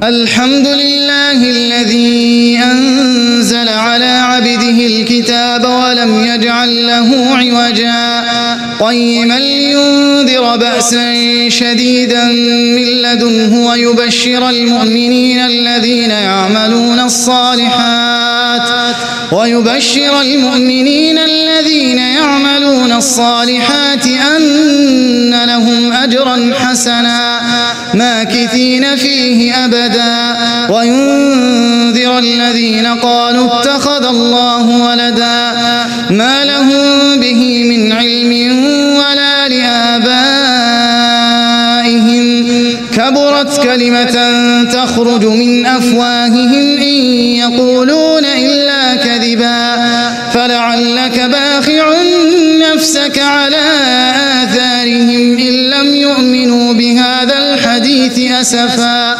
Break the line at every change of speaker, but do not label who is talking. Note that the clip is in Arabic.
الحمد لله الذي أنزل على عبده الكتاب ولم يجعل له عوجا قيما لينذر بأسا شديدا من لدنه ويبشر المؤمنين الذين يعملون الصالحات أن لهم أجرا حسنا ماكثين فيه أبدا وينذر الذين قالوا اتخذ الله ولدا ما لهم به من علم ولا لآبائهم كبرت كلمة تخرج من أفواههم إن يقولون إلا كذبا فلعلك باخع نفسك على آثارهم إن لم يؤمنوا بهذا الحديث أسفا.